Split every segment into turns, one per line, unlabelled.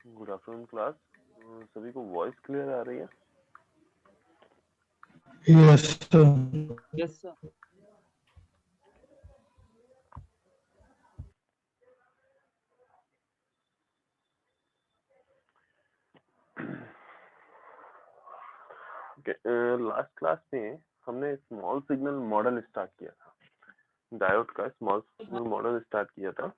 Good afternoon class. सभी को voice clear आ रही है?
Yes sir.
Yes sir.
Last class में हमने स्मॉल सिग्नल मॉडल स्टार्ट किया था, डायोड का स्मॉल सिग्नल मॉडल स्टार्ट किया था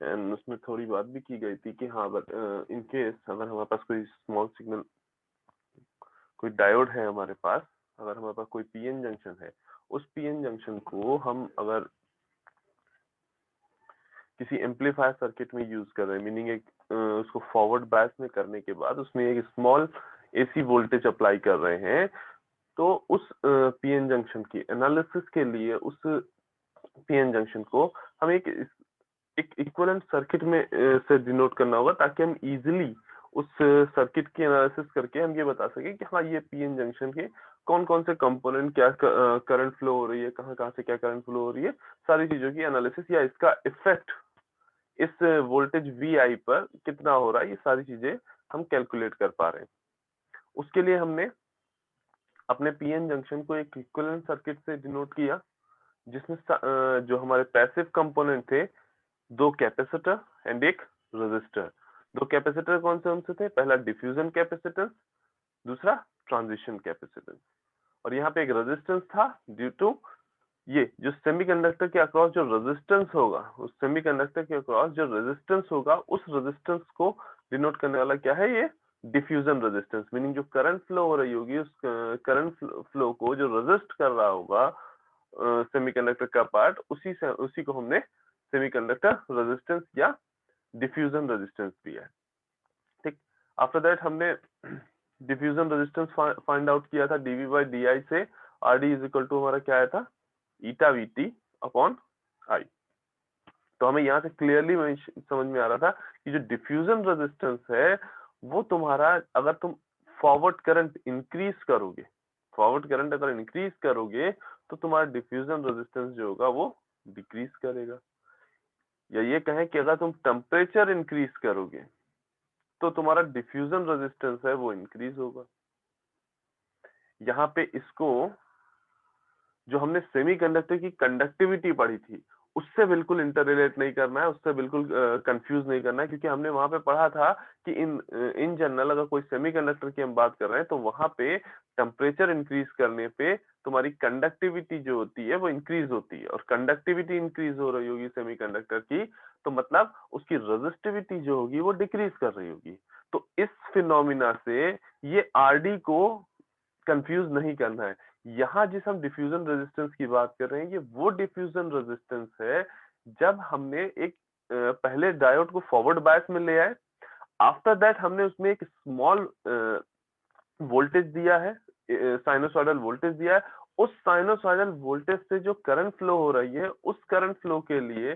एंड उसमें थोड़ी बात भी की गई थी कि हाँ बट इन केस अगर हमारे पास कोई स्मॉल सिग्नल कोई डायोड है हमारे पास, अगर हमारे पास कोई पीएन जंक्शन है, उस पीएन जंक्शन को हम अगर किसी एम्पलीफायर सर्किट में यूज कर रहे हैं, मीनिंग एक उसको फॉरवर्ड बायस में करने के बाद उसमें एक स्मॉल एसी वोल्टेज अप्लाई कर रहे हैं, तो उस पीएन जंक्शन की एनालिसिस के लिए उस पीएन जंक्शन को हम एक इक्विवेलेंट सर्किट में से डिनोट करना होगा, ताकि हम इजीली उस सर्किट की एनालिसिस करके हम ये बता सके कि हाँ ये पीएन जंक्शन के कौन कौन से कंपोनेंट, क्या करंट फ्लो हो रही है, कहाँ कहाँ से क्या करंट फ्लो हो रही है, सारी चीजों की एनालिसिस या इसका इफेक्ट इस वोल्टेज वी आई पर कितना हो रहा है, ये सारी चीजें हम कैलकुलेट कर पा रहे हैं। उसके लिए हमने अपने पीएन जंक्शन को एक इक्विवेलेंट सर्किट से डिनोट किया, जिसमें जो हमारे पैसिव कंपोनेंट थे, दो कैपेसिटर एंड एक रेजिस्टर। दो कैपेसिटर कौन से थे? पहला डिफ्यूजन कैपेसिटेंस, दूसरा ट्रांजिशन कैपेसिटेंस। और यहाँ पे एक रेजिस्टेंस था ड्यू टू ये जो सेमीकंडक्टर के अक्रॉस जो रेजिस्टेंस होगा, उस सेमीकंडक्टर के अक्रॉस जो रेजिस्टेंस होगा, उस रेजिस्टेंस को डिनोट करने वाला क्या है? ये डिफ्यूजन रेजिस्टेंस, मीनिंग जो करंट फ्लो हो रही होगी, उस करंट फ्लो को जो रेजिस्ट कर रहा होगा सेमीकंडक्टर का पार्ट, उसी को हमने सेमीकंडक्टर रेजिस्टेंस या डिफ्यूजन रेजिस्टेंस दिया है। ठीक, आफ्टर दैट हमने डिफ्यूजन रेजिस्टेंस फाइंड आउट किया था डीवी बाई डी आई से। R D is equal to हमारा क्या आया था? Eta VT upon I. तो हमें यहाँ से क्लियरली समझ में आ रहा था कि जो डिफ्यूजन रेजिस्टेंस है वो तुम्हारा, अगर तुम फॉरवर्ड करंट इंक्रीज करोगे, फॉरवर्ड करंट अगर इंक्रीज करोगे तो तुम्हारा डिफ्यूजन रेजिस्टेंस जो होगा वो डिक्रीज करेगा। या ये कहें कि अगर तुम टेम्परेचर इंक्रीज करोगे तो तुम्हारा डिफ्यूजन रेजिस्टेंस है वो इंक्रीज होगा। यहाँ पे इसको जो हमने सेमीकंडक्टर की कंडक्टिविटी पढ़ी थी उससे बिल्कुल इंटररिलेट नहीं करना है, उससे बिल्कुल कंफ्यूज नहीं करना है, क्योंकि हमने वहां पे पढ़ा था कि इन जनरल अगर कोई सेमीकंडक्टर की हम बात कर रहे हैं तो वहां पे टेम्परेचर इंक्रीज करने पे तुम्हारी कंडक्टिविटी जो होती है वो इंक्रीज होती है, और कंडक्टिविटी इंक्रीज हो रही होगी सेमीकंडक्टर की, तो मतलब उसकी रेजिस्टिविटी जो होगी वो डिक्रीज कर रही होगी। तो इस फिनोमिना से ये आरडी को कंफ्यूज नहीं करना है। यहाँ जिस हम डिफ्यूजन रेजिस्टेंस की बात कर रहे हैं, ये वो डिफ्यूजन रेजिस्टेंस है जब हमने एक पहले डायोड को फॉरवर्ड बायस में ले आए, आफ्टर दैट हमने उसमें एक स्मॉल वोल्टेज दिया है, साइनोसॉइडल वोल्टेज दिया है। उस साइनोसॉइडल वोल्टेज से जो करंट फ्लो हो रही है, उस करंट फ्लो के लिए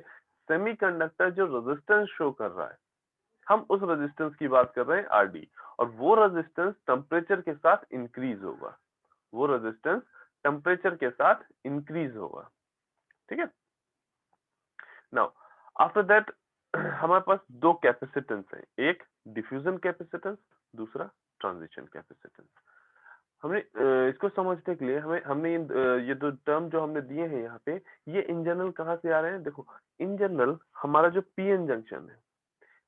सेमीकंडक्टर जो रेजिस्टेंस शो कर रहा है, हम उस रेजिस्टेंस की बात कर रहे हैं आरडी, और वो रेजिस्टेंस टेम्परेचर के साथ इंक्रीज होगा, वो रेजिस्टेंस टेम्परेचर के साथ इंक्रीज होगा। ठीक है, नाउ आफ्टर दैट हमारे पास दो कैपेसिटेंस है, एक डिफ्यूजन कैपेसिटेंस, दूसरा ट्रांजिशन कैपेसिटेंस। हमने इसको समझने के लिए हमने ये दो टर्म जो हमने दिए हैं यहाँ पे, ये इन जनरल कहाँ से आ रहे हैं? देखो, इन जनरल हमारा जो पीएन जंक्शन है,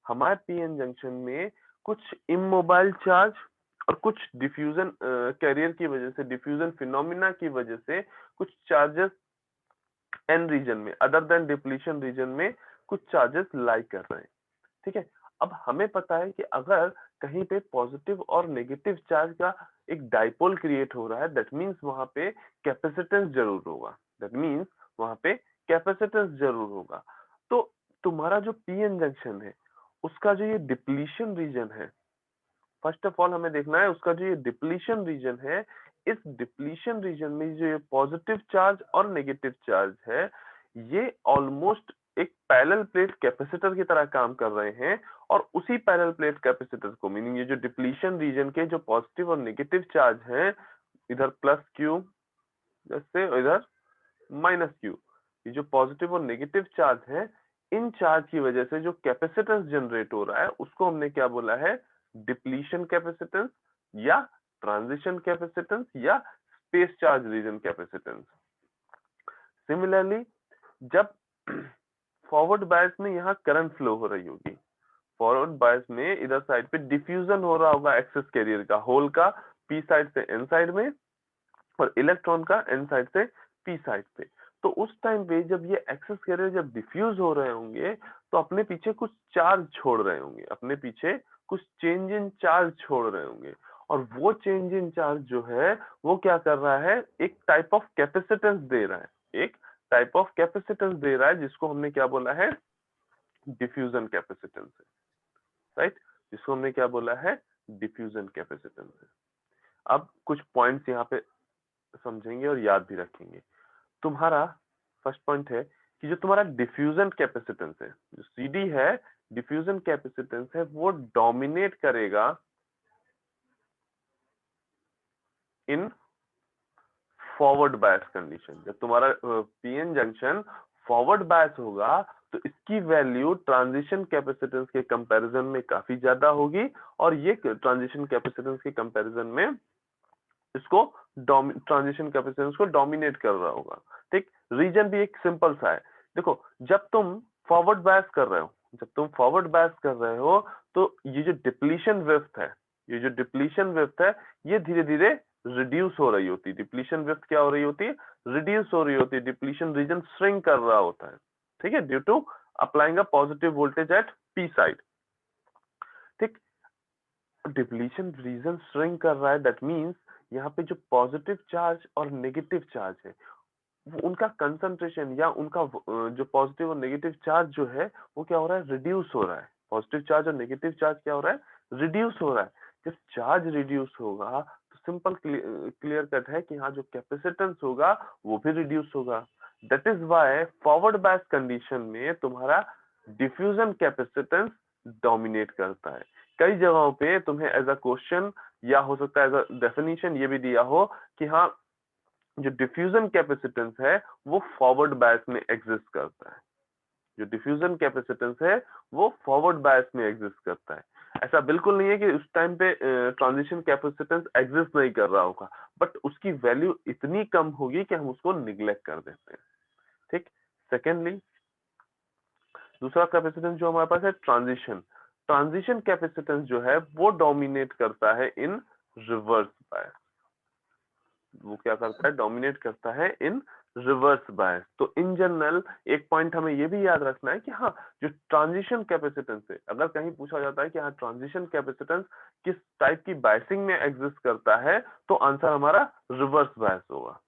हमारे पीएन जंक्शन में कुछ इमोबाइल चार्ज और कुछ डिफ्यूजन कैरियर की वजह से, डिफ्यूजन फिनोमिना की वजह से कुछ चार्जेस एन रीजन में, अदर देन डिप्लीशन रीजन में कुछ चार्जेस लाई कर रहे हैं। ठीक है, अब हमें पता है कि अगर कहीं पे पॉजिटिव और नेगेटिव चार्ज का एक डाइपोल क्रिएट हो रहा है, दैट मींस वहां पे कैपेसिटेंस जरूर होगा, दैट मींस वहां पे कैपेसिटेंस जरूर होगा। तो तुम्हारा जो पीएन जंक्शन है उसका जो ये डिप्लीशन रीजन है, फर्स्ट ऑफ ऑल हमें देखना है उसका जो ये डिप्लीशन रीजन है, इस डिप्लीशन रीजन में जो ये पॉजिटिव चार्ज और नेगेटिव चार्ज है, ये ऑलमोस्ट एक पैरेलल प्लेट कैपेसिटर की तरह काम कर रहे हैं, और उसी पैरेलल प्लेट कैपेसिटर को, मीनिंग ये जो डिप्लीशन रीजन के जो पॉजिटिव और नेगेटिव चार्ज हैं, इधर प्लस क्यू जैसे इधर माइनस क्यू, ये जो पॉजिटिव और नेगेटिव चार्ज है इन चार्ज की वजह से जो कैपेसिटेंस जनरेट हो रहा है उसको हमने क्या बोला है, डिप्लीशन कैपेसिटेंस या ट्रांजिशन कैपेसिटेंस या space charge region capacitance. Similarly जब फॉरवर्ड बायस में यहाँ करंट फ्लो हो रही होगी, फॉरवर्ड बायस में इधर साइड पे डिफ्यूजन हो रहा होगा एक्सेस कैरियर का, होल का पी साइड से एन साइड में और इलेक्ट्रॉन का एन साइड से पी साइड पे। तो उस टाइम पे जब ये एक्सेस कैरियर जब डिफ्यूज हो रहे होंगे तो अपने पीछे कुछ चार्ज छोड़ रहे होंगे, अपने पीछे कुछ चेंज इन चार्ज छोड़ रहे होंगे, और वो चेंज इन चार्ज जो है वो क्या कर रहा है, एक टाइप ऑफ कैपेसिटेंस दे रहा है, एक टाइप ऑफ कैपेसिटेंस दे रहा है जिसको हमने क्या बोला है, डिफ्यूजन कैपेसिटेंस है, राइट, जिसको हमने क्या बोला है, डिफ्यूजन कैपेसिटेंस है। अब कुछ पॉइंट्स यहाँ पे समझेंगे और याद भी रखेंगे। तुम्हारा फर्स्ट पॉइंट है कि जो तुम्हारा डिफ्यूजन कैपेसिटेंस है, जो सीडी है, डिफ्यूजन कैपेसिटेंस है, वो डोमिनेट करेगा इन फॉरवर्ड बायस कंडीशन। जब तुम्हारा पीएन जंक्शन फॉरवर्ड बायस होगा तो इसकी वैल्यू ट्रांजिशन कैपेसिटेंस के कंपैरिजन में काफी ज्यादा होगी, और ये ट्रांजिशन कैपेसिटेंस के कंपैरिजन में इसको ट्रांजिशन कैपेसिटेंस को डोमिनेट कर रहा होगा। ठीक, रीजन भी एक सिंपल सा है। देखो, जब तुम फॉरवर्ड बायस कर रहे हो, जब तुम फॉरवर्ड बायस कर रहे हो तो ये जो डिप्लीशन विड्थ है, ये जो डिप्लीशन विड्थ है, ये धीरे धीरे रिड्यूस हो रही होती है। डिप्लीशन विड्थ क्या हो रही होती है, रिड्यूस हो रही होती है, डिप्लीशन रीजन श्रिंक कर रहा होता है। ठीक है, due to applying a positive voltage at P side. ठीक, डिप्लीशन रीजन श्रिंक कर रहा है, दैट मीन्स यहाँ पे जो पॉजिटिव चार्ज और नेगेटिव चार्ज है उनका कंसंट्रेशन या उनका जो पॉजिटिव और नेगेटिव चार्ज जो है वो क्या हो रहा है, रिड्यूस हो रहा है। पॉजिटिव चार्ज और नेगेटिव चार्ज क्या हो रहा है, रिड्यूस हो रहा है। जब चार्ज रिड्यूस होगा तो सिंपल क्लियर कट है कि हाँ, जो कैपेसिटेंस होगा वो भी रिड्यूस होगा। That is why forward bias condition में तुम्हारा डिफ्यूजन कैपेसिटेंस डोमिनेट करता है। कई जगहों पे तुम्हें एज अ क्वेश्चन या हो सकता है एज अ डेफिनेशन ये भी दिया हो कि हाँ, जो डिफ्यूजन कैपेसिटेंस है वो फॉरवर्ड बायस में एग्जिस्ट करता है। जो डिफ्यूजन कैपेसिटेंस है वो फॉरवर्ड बायस में एग्जिस्ट करता है। ऐसा बिल्कुल नहीं है कि उस टाइम पे ट्रांजिशन कैपेसिटेंस एग्जिस्ट नहीं कर रहा होगा, बट उसकी वैल्यू इतनी कम होगी कि हम उसको निग्लेक्ट कर देते हैं। ठीक, सेकेंडली दूसरा कैपेसिटेंस जो हमारे पास है, ट्रांजिशन। ट्रांजिशन कैपेसिटेंस जो है वो डोमिनेट करता है इन रिवर्स बायस। वो क्या करता है, डोमिनेट करता है इन रिवर्स बायस। तो इन जनरल एक पॉइंट हमें ये भी याद रखना है कि हाँ, जो ट्रांजिशन कैपेसिटेंस है, अगर कहीं पूछा जाता है कि हाँ, ट्रांजिशन कैपेसिटेंस किस टाइप की बायसिंग में एग्जिस्ट करता है, तो आंसर हमारा रिवर्स बायस होगा।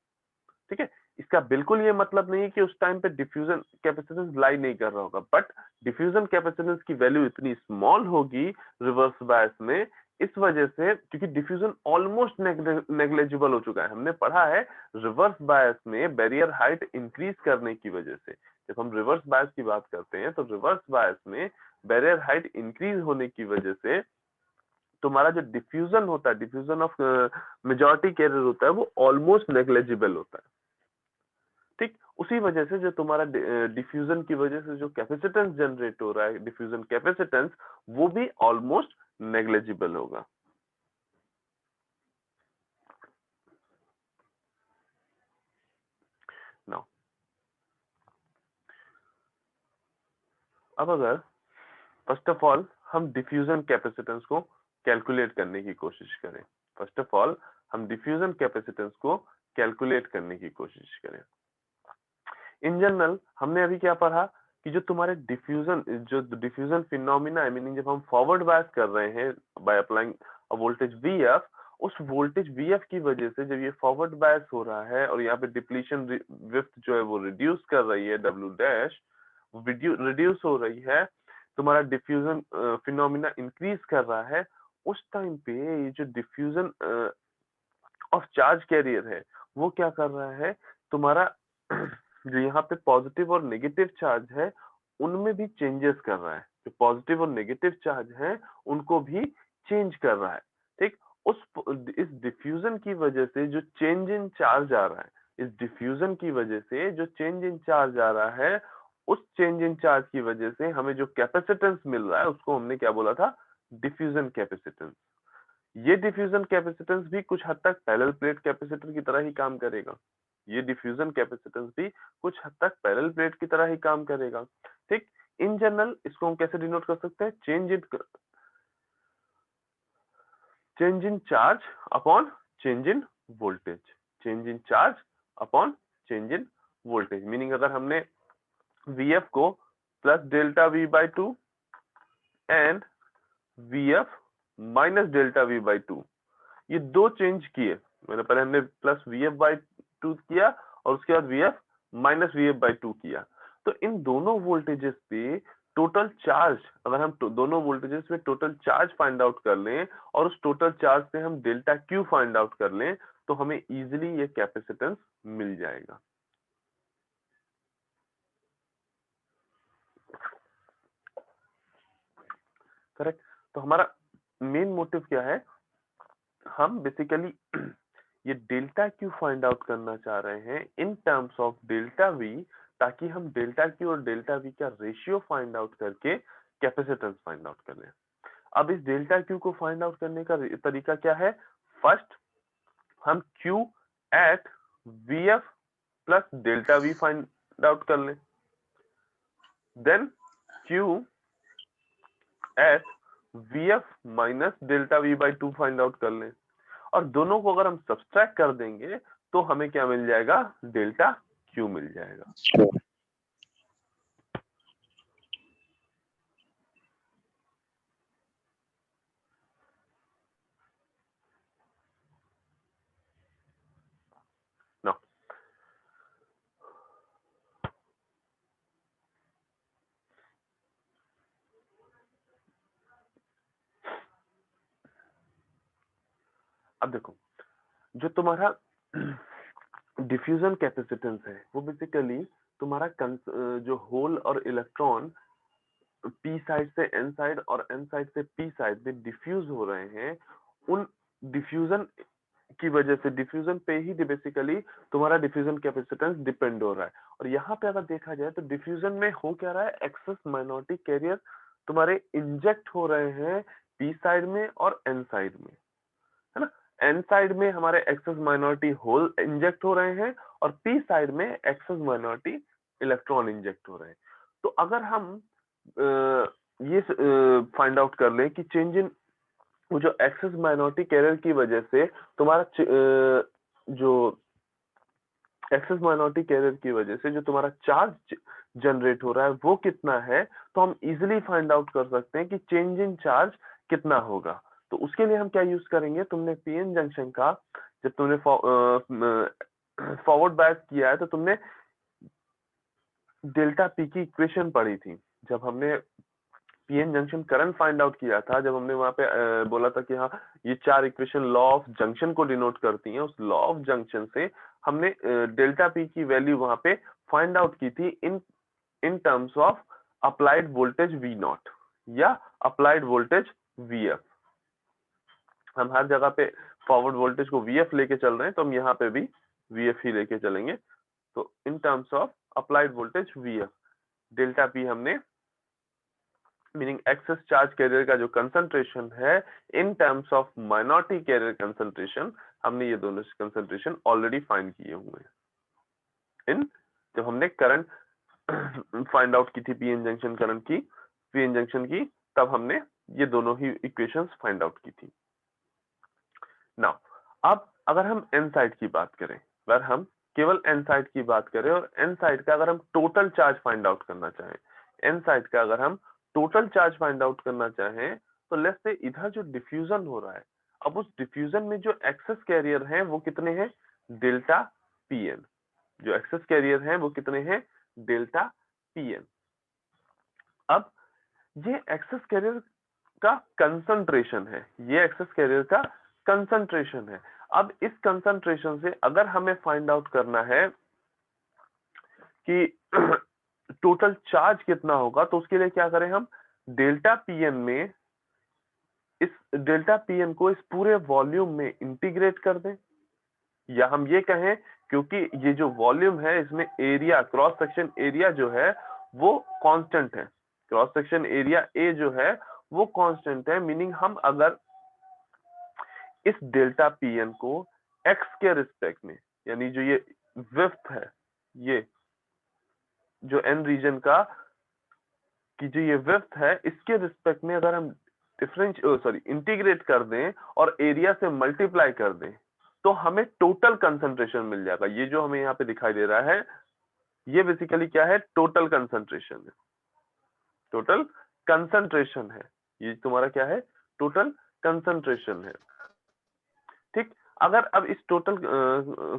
ठीक है, इसका बिल्कुल ये मतलब नहीं है कि उस टाइम पे डिफ्यूजन कैपेसिटेंस लाई नहीं कर रहा होगा, बट डिफ्यूजन कैपेसिटेंस की वैल्यू इतनी स्मॉल होगी रिवर्स बायस में, इस वजह से, क्योंकि डिफ्यूजन ऑलमोस्ट नेग्लेजिबल हो चुका है। हमने पढ़ा है रिवर्स बायस में बैरियर हाइट इंक्रीज करने की वजह से, जब हम रिवर्स बायस की बात करते हैं तो रिवर्स बायस में बैरियर हाइट इंक्रीज होने की वजह से तुम्हारा जो डिफ्यूजन होता है, डिफ्यूजन ऑफ मेजॉरिटी कैरियर होता है, वो ऑलमोस्ट नेग्लेजिबल होता है। ठीक, उसी वजह से जो तुम्हारा डिफ्यूजन की वजह से जो कैपेसिटेंस जनरेट हो रहा है, डिफ्यूजन कैपेसिटेंस, वो भी ऑलमोस्ट नेग्लेजिबल होगा। नाउ अब अगर फर्स्ट ऑफ ऑल हम डिफ्यूजन कैपेसिटेंस को कैलकुलेट करने की कोशिश करें, फर्स्ट ऑफ ऑल हम डिफ्यूजन कैपेसिटेंस को कैलकुलेट करने की कोशिश करें। इन जनरल हमने अभी क्या पढ़ा कि जो तुम्हारे डिफ्यूजन फिनोमिना है, मीनिंग जब हम फॉरवर्ड बायस कर रहे हैं by applying a voltage VF, उस वोल्टेज वीएफ की वजह से जब ये फॉरवर्ड बायस हो रहा है और यहाँ पे डिप्लीशन विड्थ जो है वो रिड्यूस कर रही है, डब्ल्यू डैश रिड्यूस हो रही है, तुम्हारा डिफ्यूजन फिनोमिना इंक्रीज कर रहा है, उस टाइम पे ये जो डिफ्यूजन ऑफ चार्ज कैरियर है वो क्या कर रहा है, तुम्हारा जो यहाँ पे पॉजिटिव और नेगेटिव चार्ज है उनमें भी चेंजेस कर रहा है। जो पॉजिटिव और नेगेटिव चार्ज है उनको भी चेंज कर रहा है। ठीक, उस इस डिफ्यूजन की वजह से जो चेंज इन चार्ज आ रहा है, इस डिफ्यूजन की वजह से जो चेंज इन चार्ज आ रहा है, उस चेंज इन चार्ज की वजह से हमें जो कैपेसिटेंस मिल रहा है उसको हमने क्या बोला था, डिफ्यूजन कैपेसिटेंस। ये डिफ्यूजन कैपेसिटेंस भी कुछ हद तक पैरेलल प्लेट कैपेसिटर की तरह ही काम करेगा। ये डिफ्यूजन कैपेसिटेंस भी कुछ हद तक पैरेलल प्लेट की तरह ही काम करेगा। ठीक, इन जनरल इसको हम कैसे डिनोट कर सकते हैं, change in charge upon change in voltage, change in charge upon change in voltage. Meaning अगर हमने Vf को plus delta V by 2 and Vf minus delta V by 2, ये दो चेंज किए, मैंने पहले हमने प्लस Vf बाई 2 किया और उसके बाद Vf माइनस Vf बाई 2 किया। तो इन दोनों वोल्टेजेस पे टोटल चार्ज, अगर हम दोनों वोल्टेजेस में टोटल चार्ज फाइंड आउट कर लें और उस टोटल चार्ज से हम डेल्टा Q फाइंड आउट कर लें तो हमें इजीली ये कैपेसिटेंस मिल जाएगा। करेक्ट। तो हमारा मेन मोटिव क्या है, हम बेसिकली ये डेल्टा क्यू फाइंड आउट करना चाह रहे हैं in terms of delta V, ताकि हम डेल्टा क्यू और डेल्टा वी का रेशियो फाइंड आउट करके कैपेसिटेंस फाइंड आउट कर लें। अब इस डेल्टा क्यू को फाइंड आउट करने का तरीका क्या है, फर्स्ट हम Q at V F plus delta V find out कर लें, then Q at V F minus delta V by 2 find out कर लें, और दोनों को अगर हम सब्सट्रैक्ट कर देंगे तो हमें क्या मिल जाएगा, डेल्टा क्यू मिल जाएगा। Now, अब देखो, जो तुम्हारा डिफ्यूजन कैपेसिटेंस है वो बेसिकली तुम्हारा जो होल और इलेक्ट्रॉन पी साइड से एन साइड और एन साइड से पी साइड में डिफ्यूज हो रहे हैं, उन डिफ्यूजन की वजह से, डिफ्यूजन पे ही बेसिकली तुम्हारा डिफ्यूजन कैपेसिटेंस डिपेंड हो रहा है। और यहाँ पे अगर देखा जाए तो डिफ्यूजन में हो क्या रहा है, एक्सेस माइनॉरिटी कैरियर तुम्हारे इंजेक्ट हो रहे हैं पी साइड में और एन साइड में, है ना। एन साइड में हमारे एक्सेस माइनॉरिटी होल इंजेक्ट हो रहे हैं और पी साइड में एक्सेस माइनॉरिटी इलेक्ट्रॉन इंजेक्ट हो रहे हैं। तो अगर हम ये फाइंड आउट कर लें कि चेंज इन वो जो एक्सेस माइनॉरिटी कैरियर की वजह से तुम्हारा जो एक्सेस माइनॉरिटी कैरियर की वजह से जो तुम्हारा चार्ज जनरेट हो रहा है वो कितना है, तो हम इजीली फाइंड आउट कर सकते हैं कि चेंज इन चार्ज कितना होगा। तो उसके लिए हम क्या यूज करेंगे, तुमने पीएन जंक्शन का जब तुमने फॉरवर्ड बैक किया है तो तुमने डेल्टा पी की इक्वेशन पढ़ी थी। जब हमने PN junction current find out किया था, जब हमने वहां पे बोला था कि हाँ ये चार इक्वेशन लॉ ऑफ जंक्शन को डिनोट करती हैं, उस लॉ ऑफ जंक्शन से हमने डेल्टा पी की वैल्यू वहां पे फाइंड आउट की थी इन terms of applied voltage V naught या अप्लाइड वोल्टेज वीएफ। हम हर जगह पे फॉरवर्ड वोल्टेज को वीएफ लेके चल रहे हैं, तो हम यहाँ पे भी वीएफ ही लेके चलेंगे। तो इन terms of applied voltage VF, delta P हमने मीनिंग एक्सेस चार्ज कैरियर का जो कंसंट्रेशन है इन terms of minority carrier concentration, हमने ये दोनों कंसंट्रेशन ऑलरेडी फाइंड किए हुए हैं इन जब हमने करंट फाइंड आउट की थी पीएन जंक्शन करंट की, पीएन जंक्शन की, तब हमने ये दोनों ही इक्वेशंस फाइंड आउट की थी। नाउ अब अगर हम एन साइड की बात करें, अगर हम केवल एन साइड की बात करें और एन साइड का अगर हम टोटल चार्ज फाइंड आउट करना चाहें, एन साइड का अगर हम टोटल चार्ज फाइंड आउट करना चाहें, तो लेट्स से इधर जो डिफ्यूजन हो रहा है, अब उस डिफ्यूजन में जो एक्सेस कैरियर हैं वो कितने हैं, डेल्टा पीएन। जो एक्सेस कैरियर हैं वो कितने हैं, डेल्टा पीएन। अब ये एक्सेस कैरियर का कंसंट्रेशन है, ये एक्सेस कैरियर का कंसंट्रेशन है। अब इस कंसंट्रेशन से अगर हमें फाइंड आउट करना है कि टोटल चार्ज कितना होगा, तो उसके लिए क्या करें, हम डेल्टा पीएन में इस डेल्टा पीएन को इस पूरे वॉल्यूम में इंटीग्रेट कर दें, या हम ये कहें क्योंकि ये जो वॉल्यूम है इसमें एरिया, क्रॉस सेक्शन एरिया जो है वो कांस्टेंट है, क्रॉस सेक्शन एरिया ए जो है वो कांस्टेंट है, मीनिंग हम अगर इस डेल्टा पी एन को एक्स के रिस्पेक्ट में, यानी जो ये विड्थ है, ये जो एन रीजन का कि जो ये विड्थ है इसके रिस्पेक्ट में अगर हम इंटीग्रेट कर दें और एरिया से मल्टीप्लाई कर दें तो हमें टोटल कंसंट्रेशन मिल जाएगा। ये जो हमें यहाँ पे दिखाई दे रहा है ये बेसिकली क्या है, टोटल कंसंट्रेशन है, टोटल कंसंट्रेशन है, ये तुम्हारा क्या है, टोटल कंसंट्रेशन है। ठीक, अगर अब इस टोटल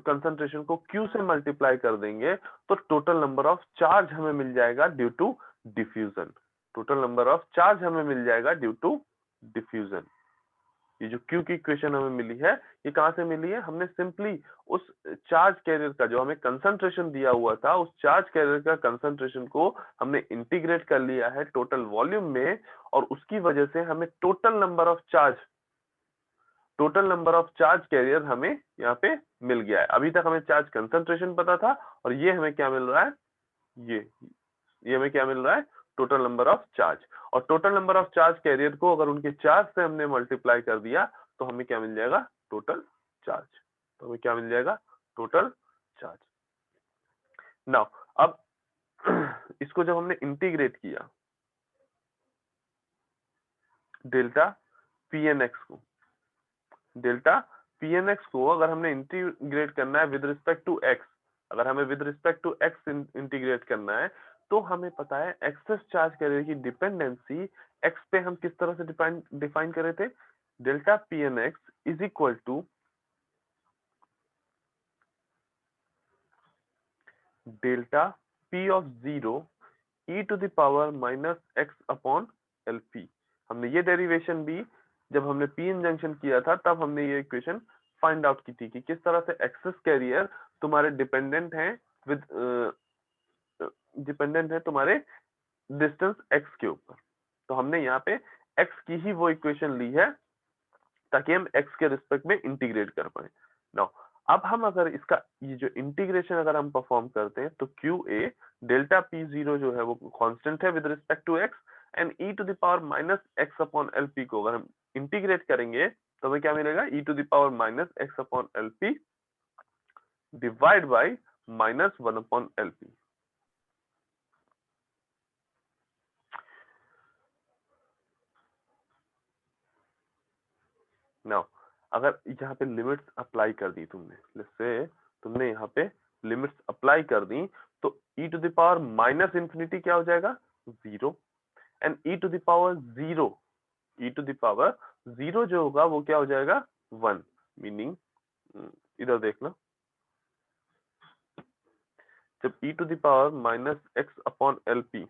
कंसंट्रेशन को Q से मल्टीप्लाई कर देंगे तो टोटल नंबर ऑफ चार्ज हमें मिल जाएगा due to diffusion, total number of charge हमें मिल जाएगा ड्यू टू डिफ्यूजन। ये जो Q की इक्वेशन हमें मिली है ये कहां से मिली है, हमने सिंपली उस चार्ज कैरियर का जो हमें कंसंट्रेशन दिया हुआ था उस चार्ज कैरियर का कंसंट्रेशन को हमने इंटीग्रेट कर लिया है टोटल वॉल्यूम में, और उसकी वजह से हमें total number of charge carrier हमें यहाँ पे मिल गया है। अभी तक हमें चार्ज कंसंट्रेशन पता था और ये हमें क्या मिल रहा है, ये हमें क्या मिल रहा है, टोटल नंबर ऑफ चार्ज। और total number of charge carrier को अगर उनके चार्ज से हमने मल्टीप्लाई कर दिया तो हमें क्या मिल जाएगा, टोटल चार्ज। तो हमें क्या मिल जाएगा, टोटल चार्ज। नाउ अब इसको जब हमने इंटीग्रेट किया डेल्टा पी एन एक्स को, डेल्टा पी एन एक्स को अगर हमने इंटीग्रेट करना है विद रिस्पेक्ट टू एक्स, अगर हमें with respect to X integrate करना है तो हमें पता है एक्सेस चार्ज कैरियर की डिपेंडेंसी एक्स पे हम किस तरह से डिफाइन करे थे, delta P N X is equal to delta P of zero E to the power minus X upon L P. हमने ये डेरिवेशन भी जब हमने पी एन जंक्शन किया था तब हमने ये इक्वेशन फाइंड आउट की थी कि किस तरह से एक्सेस कैरियर तुम्हारे डिपेंडेंट है तुम्हारे डिस्टेंस एक्स के ऊपर। तो हमने यहाँ पे एक्स की ही वो इक्वेशन ली है ताकि हम एक्स के रिस्पेक्ट में इंटीग्रेट कर पाए। नाउ अब हम अगर इसका ये जो इंटीग्रेशन अगर हम परफॉर्म करते हैं तो Q A delta P zero जो है वो कांस्टेंट है with respect to X, and E to the power minus X upon L P को अगर हम इंटीग्रेट करेंगे तो हमें क्या मिलेगा, E to the power minus X upon L P divide by minus one upon L P. Now अगर यहाँ पे लिमिट्स अप्लाई कर दी तुमने यहाँ पे लिमिट्स अप्लाई कर दी तो e to the power minus infinity क्या हो जाएगा, zero, and e to the power zero जो होगा वो क्या हो जाएगा, वन। मीनिंग इधर देखना, जब e to the power minus X upon L P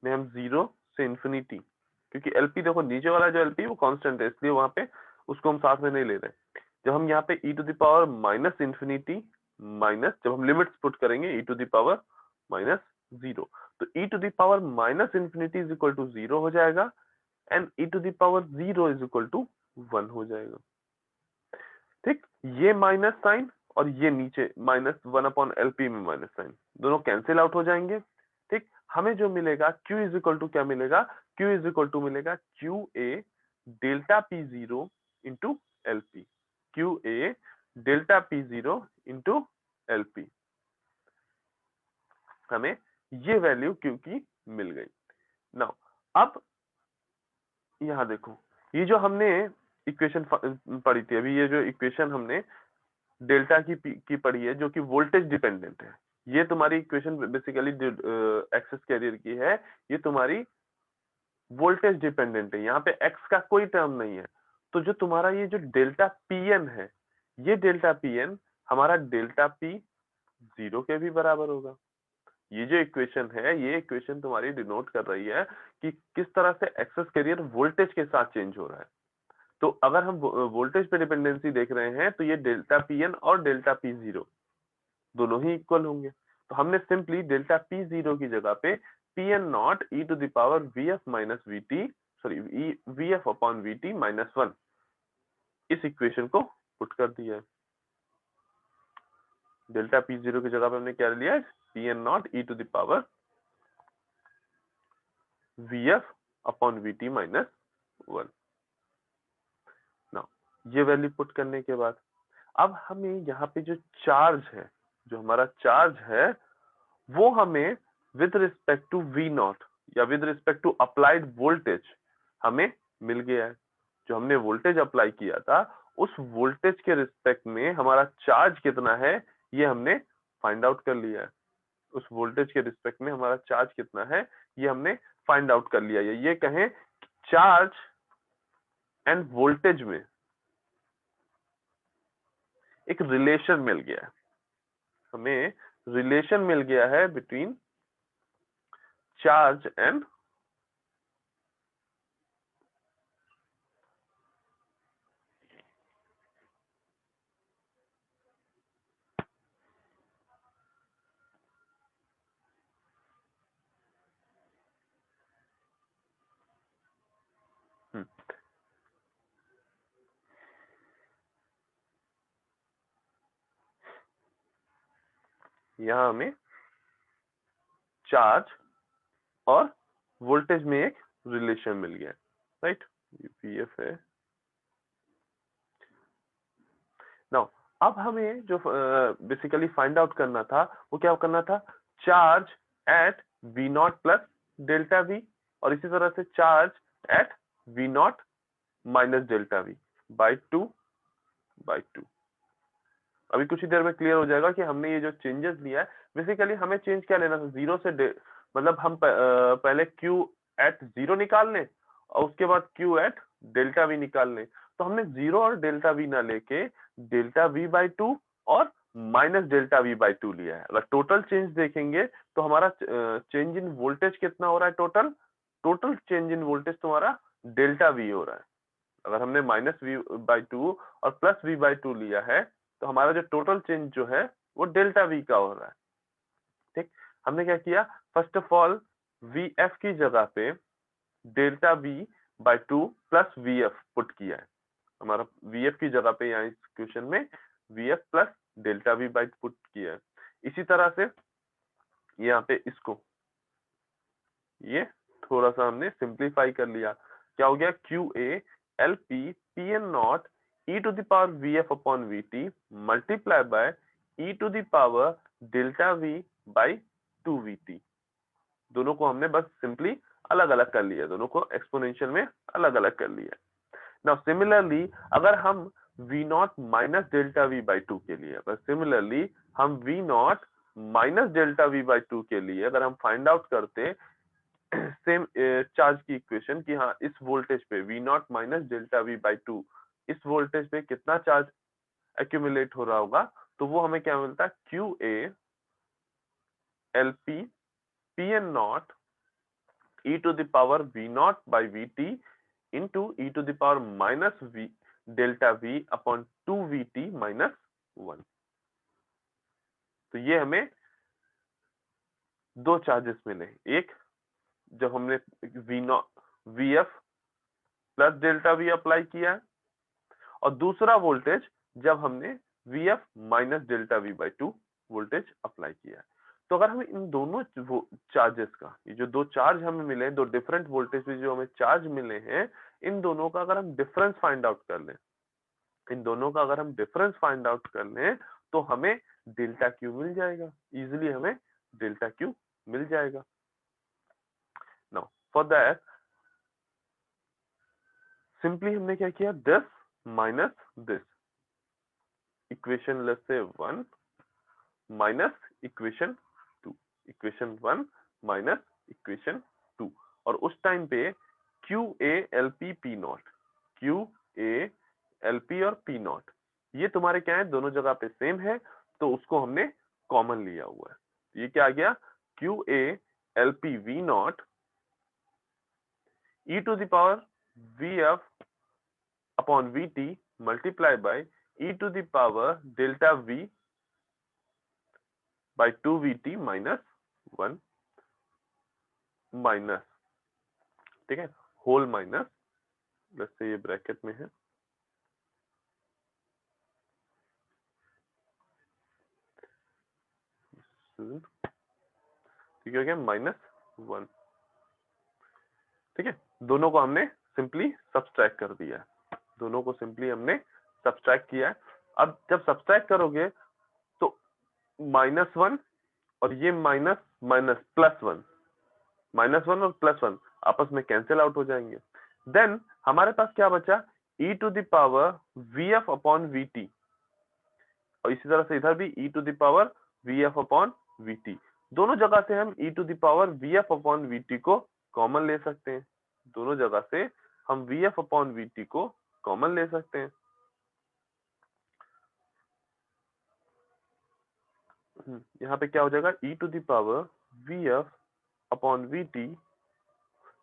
में हम जीरो से इंफिनिटी, क्योंकि एलपी देखो नीचे वाला जो एलपी वो कांस्टेंट है इसलिए वहां पे उसको हम साथ में नहीं ले रहे। जब हम यहाँ पे e to the power minus infinity minus जब हम लिमिट्स पुट करेंगे e to the power minus zero तो e to the power minus infinity is equal to zero हो जाएगा, and e to the power zero is equal to one हो जाएगा। ठीक, ये माइनस साइन और ये नीचे minus one upon L P में माइनस साइन दोनों कैंसिल आउट हो जाएंगे। ठीक, हमें जो मिलेगा Q इज इक्वल टू क्या मिलेगा, Q इज इक्वल टू मिलेगा Q A delta P zero into L P, Q A delta P zero into L P. हमें ये वैल्यू Q की मिल गई। नाउ अब यहां देखो ये जो हमने इक्वेशन पढ़ी थी अभी, ये जो इक्वेशन हमने डेल्टा की पढ़ी है जो कि वोल्टेज डिपेंडेंट है, ये तुम्हारी इक्वेशन बेसिकली एक्सेस कैरियर की है, ये तुम्हारी वोल्टेज डिपेंडेंट है, यहाँ पे एक्स का कोई टर्म नहीं है। तो जो तुम्हारा ये जो डेल्टा पी एन है, ये डेल्टा पी एन हमारा डेल्टा पी जीरो के भी बराबर होगा। ये जो इक्वेशन है ये इक्वेशन तुम्हारी डिनोट कर रही है कि किस तरह से एक्सेस कैरियर वोल्टेज के साथ चेंज हो रहा है। तो अगर हम वोल्टेज पे डिपेंडेंसी देख रहे हैं तो ये डेल्टा पी एन और डेल्टा पी जीरो दोनों ही इक्वल होंगे। तो हमने सिंपली डेल्टा पी जीरो की जगह पे P N naught E to the power V F minus V T sorry V F upon V T minus one इस equation को पुट कर दिया है। डेल्टा पी जीरो की जगह पे हमने क्या लिया, P N naught E to the power V F upon V T minus 1। Now ये वैल्यू पुट करने के बाद अब हमें यहाँ पे जो चार्ज है, जो हमारा चार्ज है, वो हमें with respect to V naught या with respect to applied voltage हमें मिल गया है। जो हमने वोल्टेज अप्लाई किया था उस वोल्टेज के रिस्पेक्ट में हमारा चार्ज कितना है ये हमने फाइंड आउट कर लिया है। उस वोल्टेज के रिस्पेक्ट में हमारा चार्ज कितना है ये हमने फाइंड आउट कर लिया है। ये कहें चार्ज एंड वोल्टेज में एक रिलेशन मिल गया है, हमें रिलेशन मिल गया है बिटवीन चार्ज एंड यहां हमें चार्ज और वोल्टेज में एक रिलेशन मिल गया, राइट। पीएफ है। नाउ अब हमें जो बेसिकली फाइंड आउट करना था वो क्या करना था, charge at V naught plus delta V और इसी तरह से charge at V naught minus delta V by two. अभी कुछ ही देर में क्लियर हो जाएगा कि हमने ये जो चेंजेस लिया है बेसिकली हमें चेंज क्या लेना था, जीरो से मतलब हम पहले क्यू एट जीरो निकाल लें और उसके बाद क्यू एट डेल्टा वी निकाल लें। तो हमने जीरो और डेल्टा वी ना लेके डेल्टा वी बाई टू और minus delta V by to लिया है। अगर टोटल चेंज देखेंगे तो हमारा चेंज इन वोल्टेज कितना हो रहा है, टोटल चेंज इन वोल्टेज तुम्हारा डेल्टा वी हो रहा है। अगर हमने माइनस वी बाई टू और प्लस वी बाई टू लिया है तो हमारा जो टोटल चेंज जो है वो डेल्टा वी का हो रहा है। ठीक, हमने क्या किया, first of all V F की जगह पे delta V by two plus V F put किया है। हमारा वी एफ की जगह पे यहाँ इस क्वेश्चन में we F plus delta V by put किया है। इसी तरह से यहाँ पे इसको ये थोड़ा सा हमने सिंप्लीफाई कर लिया, क्या हो गया, Q A L P P N naught e to the power vf upon vt multiply by e to the power delta v by 2vt। दोनों को हमने बस सिंपली अलग अलग कर लिया, दोनों को एक्सपोनेंशियल में अलग अलग कर लिया। नाउ सिमिलरली अगर हम v not minus delta v by two के लिए, अगर सिमिलरली हम v not minus delta v by two के लिए अगर हम फाइंड आउट करते सेम चार्ज की इक्वेशन कि हाँ इस वोल्टेज पे v not minus delta v by two इस वोल्टेज पे कितना चार्ज एक्यूमुलेट हो रहा होगा, तो वो हमें क्या मिलता है, Q A L P P N naught E to the power V naught by V T into e to the power minus V delta V upon two V T minus 1। तो ये हमें दो चार्जेस मिले, एक जब हमने V naught V F plus delta V apply किया है और दूसरा वोल्टेज जब हमने V F minus delta V by two voltage apply किया है। तो अगर हमें इन दोनों चार्जेस का, ये जो दो चार्ज हमें मिले, दो डिफरेंट वोल्टेज पे जो हमें चार्ज मिले हैं, इन दोनों का अगर हम डिफरेंस फाइंड आउट कर लें, इन दोनों का अगर हम डिफरेंस फाइंड आउट कर लें तो हमें डेल्टा क्यू मिल जाएगा, इजिली हमें डेल्टा क्यू मिल जाएगा। नाउ फॉर दैट सिंपली हमने क्या किया, this minus this, equation let's say 1 minus equation 2, equation 1 minus equation 2 और उस टाइम पे Q A L P P not, Q A L P और पी नॉट ये तुम्हारे क्या है, दोनों जगह पे सेम है तो उसको हमने कॉमन लिया हुआ है। ये क्या आ गया, Q A L P V naught E to the power V F upon V T multiply by e to the power delta V by two V T minus 1 minus, ठीक है, होल माइनस, जैसे ये bracket में है, ठीक हो गया -1। ठीक है, दोनों को हमने सिंपली सब्सट्रैक्ट कर दिया है, दोनों को सिंपली हमने सब्सट्रैक्ट किया है। अब जब सब्सट्रैक्ट करोगे तो -1 और ये माइनस माइनस +1, -1 और +1 आपस में कैंसिल आउट हो जाएंगे। देन हमारे पास क्या बचा, e to the power vf upon vt, और इसी तरह से इधर भी e to the power vf upon vt। दोनों जगह से हम e to the power vf upon vt को कॉमन ले सकते हैं, दोनों जगह से हम vf अपॉन vt को कॉमन ले सकते हैं। यहाँ पे क्या हो जाएगा, e to the power vf upon vt।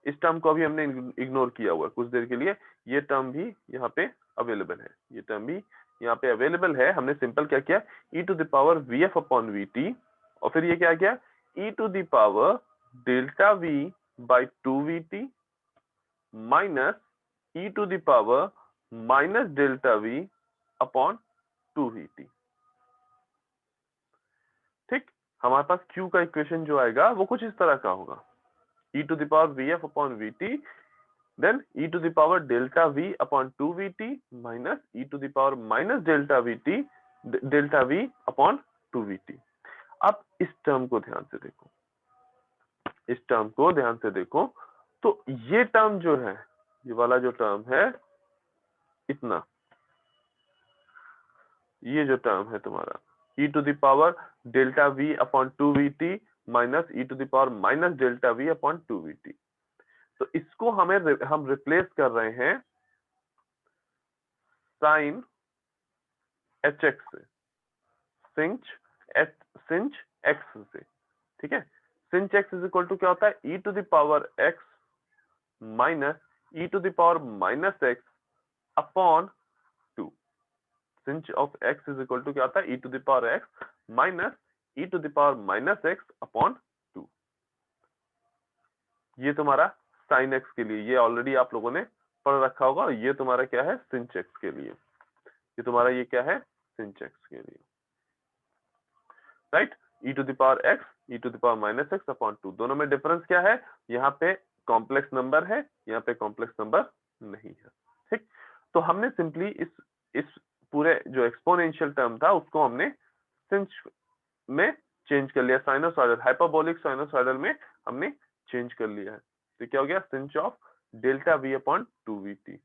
इस टर्म को अभी हमने इग्नोर किया हुआ है कुछ देर के लिए, ये टर्म भी यहाँ पे अवेलेबल है, ये टर्म भी यहाँ पे अवेलेबल है। हमने सिंपल क्या किया, e to the power vf upon vt, और फिर ये क्या किया, e to the power delta v by 2vt minus e to the power minus delta v upon 2vt। ठीक, हमारे पास q का इक्वेशन जो आएगा वो कुछ इस तरह का होगा, e to the power vf upon vt, then e to the power delta v upon 2vt minus e to the power minus delta v upon 2vt। अब इस टर्म को ध्यान से देखो, इस टर्म को ध्यान से देखो, तो ये टर्म जो है, ये वाला जो टर्म है इतना, ये जो टर्म है तुम्हारा e to the power delta v upon 2vt minus e to the power minus delta v upon 2vt, तो इसको हम रिप्लेस कर रहे हैं साइन hx से, सिंच x से। ठीक है, sinh x is equal to क्या होता है, e to the power x minus e to the power minus x upon 2। Sinh of x is equal to क्या होता है, e to the power x minus e to the power minus x upon 2। ये तुम्हारा sign x के लिए, ये already आप लोगों ने पढ़ रखा होगा, और ये तुम्हारा क्या है, सिंच x के लिए, ये तुम्हारा ये क्या है, सिंच x के लिए, right. e to the power x, e to the power minus x upon 2, दोनों में डिफरेंस क्या है, यहाँ पे कॉम्प्लेक्स नंबर है, यहाँ पे कॉम्प्लेक्स नंबर नहीं है। ठीक, तो हमने सिंपली इस पूरे जो एक्सपोनेंशियल टर्म था उसको हमने सिंच में चेंज कर लिया, साइनोसॉइडल हाइपरबोलिक साइनोसॉइडल में हमने चेंज कर लिया है। तो क्या हो गया, sinh of delta v upon 2vt।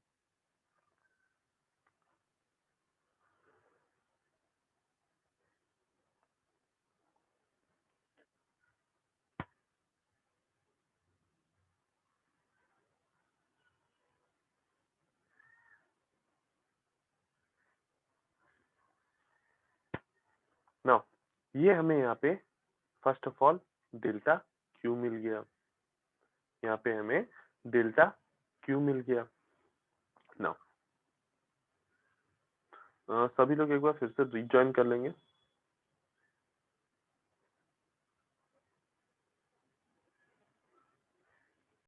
Now ये हमें यहाँ पे first of all delta Q मिल गया, यहाँ पे हमें डेल्टा क्यू मिल गया। नाउ सभी लोग एक बार फिर से रिज्वाइन कर लेंगे।